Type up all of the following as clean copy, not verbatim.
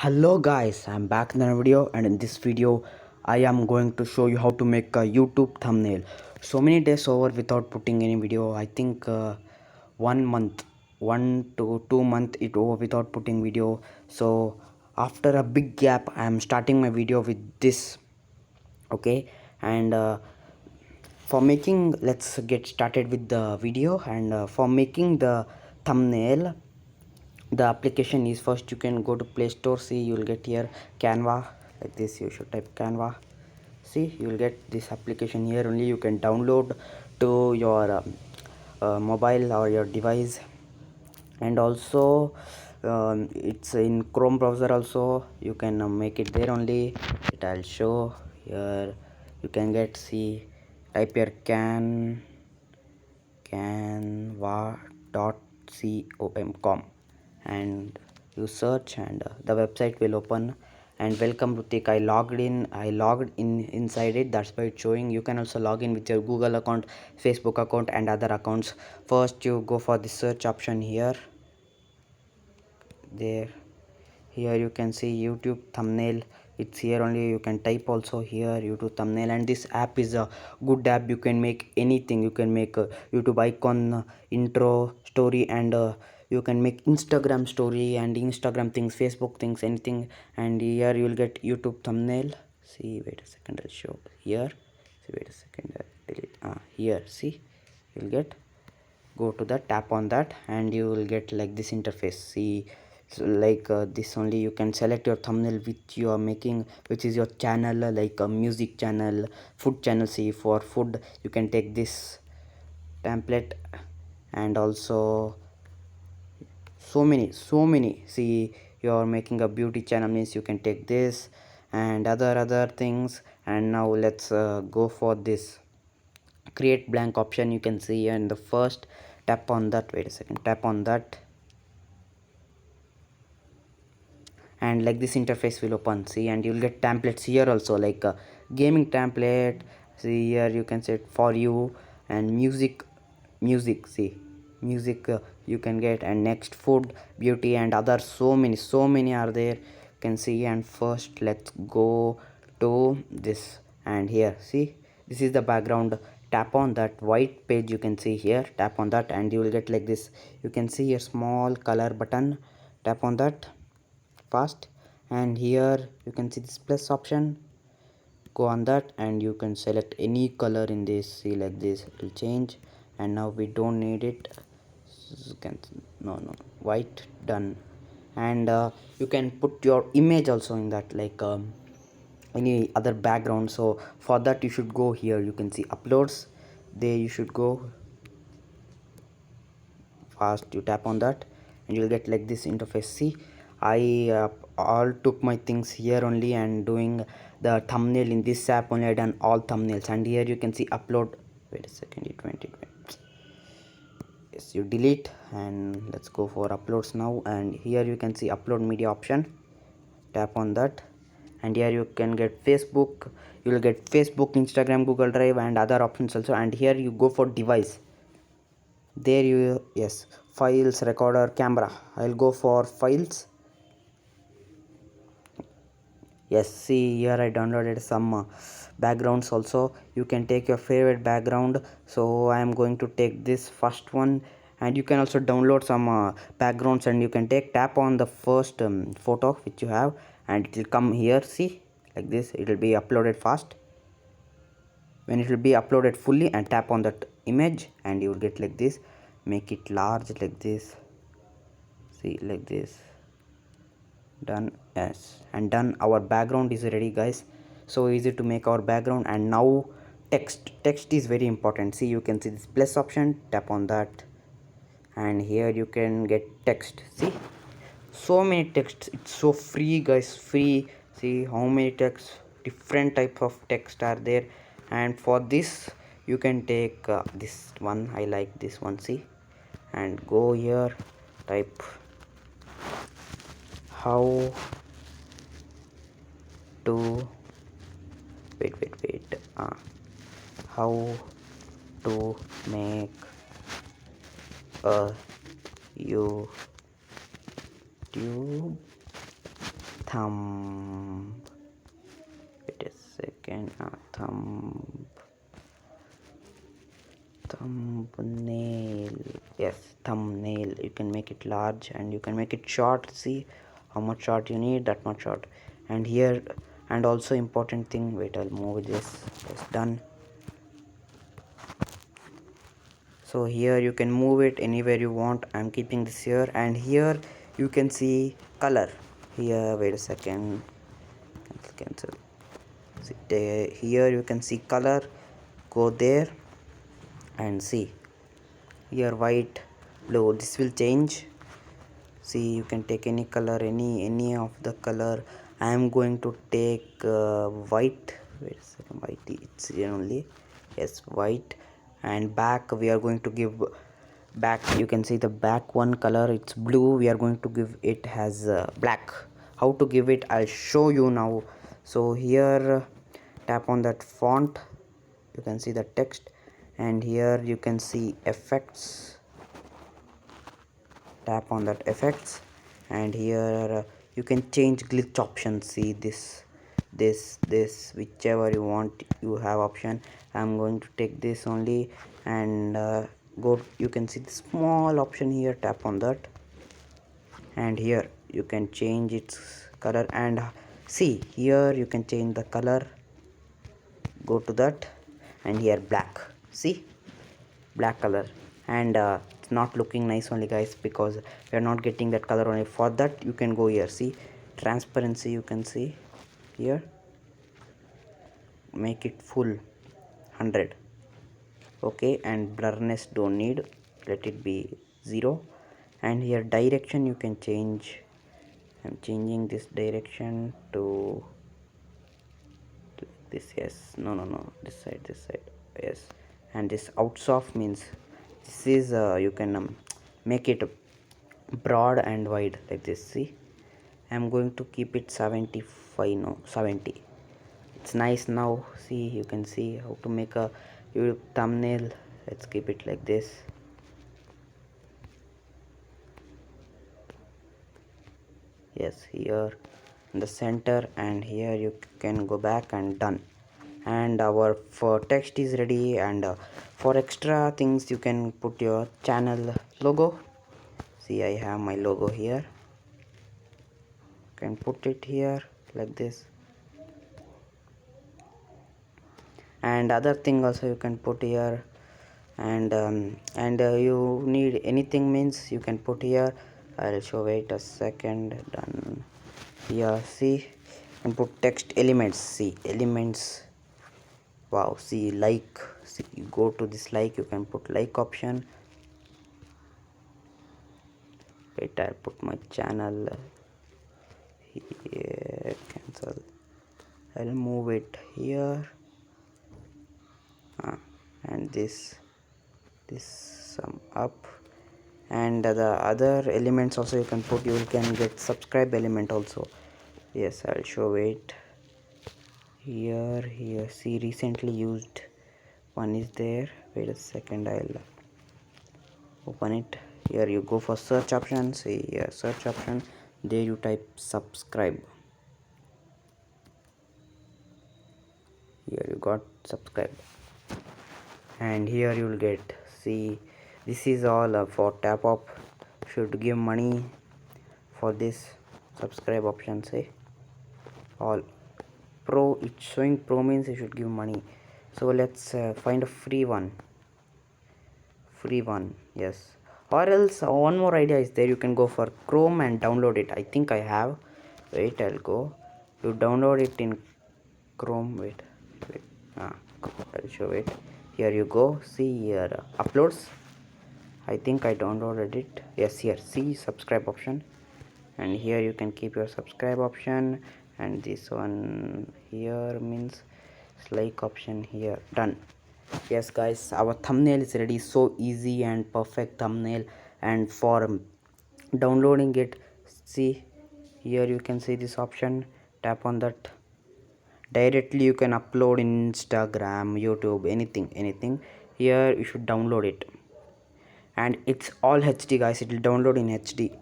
Hello guys, I'm back in another video, and in this video I am going to show you how to make a YouTube thumbnail. So many days over without putting any video. I think 1 month, 1 to 2 month it over without putting video. So after a big gap I am starting my video with this. Okay, and for making, let's get started with the video. And for making the thumbnail, the application is, first you can go to Play Store. See, you will get here Canva. Like this, you should type Canva. See, you will get this application here. Only you can download to your mobile or your device. And also it's in Chrome browser also. You can make it there only. I'll show here. You can get, see, type here canva.com and you search, and the website will open. And welcome Rutik, I logged in inside it. That's why it's showing. You can also log in with your Google account, Facebook account, and other accounts. First you go for the search option here. There, here you can see YouTube thumbnail. It's here only. You can type also here YouTube thumbnail. And this app is a good app. You can make anything. You can make a YouTube icon, intro, story, and you can make Instagram story and Instagram things, Facebook things, anything. And here you will get YouTube thumbnail. See, wait a second, I'll show here. See, wait a second, delete. Here, see, you'll get, go to the tap on that, and you will get like this interface. See, so like this only. You can select your thumbnail which you are making, which is your channel, like a music channel, food channel. See, for food you can take this template. And also so many. See, you are making a beauty channel, means you can take this and other things. And now let's go for this create blank option. You can see, and the first tap on that. Wait a second, tap on that, and like this interface will open. See, and you'll get templates here also, like a gaming template. See, here you can set for you, and music. See, music you can get, and next food, beauty, and other. So many are there, you can see. And first let's go to this, and here, see, this is the background. Tap on that white page, you can see here. Tap on that, and you will get like this. You can see a small color button. Tap on that fast, and here you can see this plus option. Go on that, and you can select any color in this. See, like this, it will change. And now we don't need it. You can, no, white, done. And you can put your image also in that, like any other background. So for that you should go here. You can see uploads, there you should go fast. You tap on that, and you'll get like this interface. See, I all took my things here only, and doing the thumbnail in this app only. I done all thumbnails. And here you can see upload. Wait a second, it went. Yes, you delete, and let's go for uploads now. And here you can see upload media option. Tap on that, and here you can get Facebook. You will get Facebook, Instagram, Google Drive, and other options also. And here you go for device. There you, yes, files, recorder, camera. I'll go for files. Yes, see, here I downloaded some backgrounds also. You can take your favorite background. So I am going to take this first one. And you can also download some backgrounds, and you can tap on the first photo which you have, and it will come here. See, like this, it will be uploaded fast. When it will be uploaded fully, and tap on that image, and you will get like this. Make it large like this. See, like this, done. Yes, and done. Our background is ready, guys. So easy to make our background. And now text is very important. See, you can see this plus option. Tap on that, and here you can get text. See, so many texts. It's so free, guys, free. See how many texts, different type of text are there. And for this you can take this one. I like this one. See, and go here, type how to wait how to make a YouTube thumb. Wait a second. Thumbnail. Yes, thumbnail. You can make it large and you can make it short. See how much short you need, that much short. And here, and also important thing, wait, I'll move this. It's done. So here you can move it anywhere you want. I'm keeping this here, and here you can see color. Here, wait a second, cancel. See, here you can see color. Go there and see here, white, blue. This will change. See, you can take any color, any of the color. I am going to take white. Wait a second, white. It's here only. Yes, white. And back we are going to give back. You can see the back one color. It's blue. We are going to give it as black. How to give it? I'll show you now. So here, tap on that font. You can see the text, and here you can see effects. Tap on that effects, and here you can change glitch option. See this, whichever you want, you have option. I'm going to take this only, and go. You can see the small option here. Tap on that, and here you can change its color. And see here you can change the color. Go to that, and here black. See, black color. And it's not looking nice only, guys, because we are not getting that color only. For that you can go here. See, transparency, you can see here, make it full 100. Okay, and blurriness don't need, let it be 0. And here direction you can change. I'm changing this direction to this. Yes, no, this side. Yes. And this outs of means this is you can make it broad and wide like this. See, I'm going to keep it 75. No, 70. It's nice now. See, you can see how to make a YouTube thumbnail. Let's keep it like this. Yes, here in the center, and here you can go back, and done. And our for text is ready. And for extra things you can put your channel logo. See, I have my logo here. Can put it here like this. And other thing also you can put here. And you need anything means you can put here. I'll show, wait a second. Done. Here, see, and put text elements. See, elements. Wow, see, like. See, you go to this like, you can put like option. Wait, I'll put my channel here. Cancel. I'll move it here. And this sum up. And the other elements also you can put. You can get subscribe element also. Yes, I'll show it here. See, recently used one is there. Wait a second, I'll open it. Here you go for search option. See here, search option, there you type subscribe. Here you got subscribe, and here you will get. See, this is all for tap up. Should give money for this subscribe option. Say all pro, it's showing pro means you should give money. So let's find a free one. Yes, or else one more idea is there. You can go for Chrome and download it. I think I have. Wait, I'll go. You download it in Chrome. Wait. I'll show it. Here you go. See here, uploads. I think I downloaded it. Yes, here. See, subscribe option. And here you can keep your subscribe option. And this one here means like option here. Done. Yes, guys, our thumbnail is ready. So easy and perfect thumbnail. And for downloading it, see here you can see this option. Tap on that. Directly you can upload in Instagram, YouTube, anything. Here you should download it, and it's all HD, guys. It will download in HD.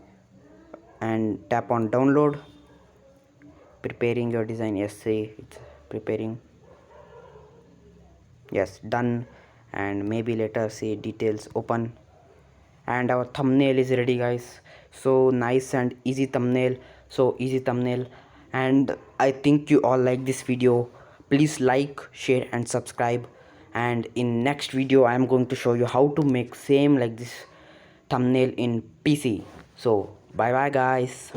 And tap on download, preparing your design. Yes, see, it's preparing. Yes, done. And maybe later see details open, and our thumbnail is ready, guys. So nice and easy thumbnail, so easy thumbnail. And I think you all like this video. Please like, share and subscribe. And in next video I am going to show you how to make same like this thumbnail in PC. So bye bye, guys.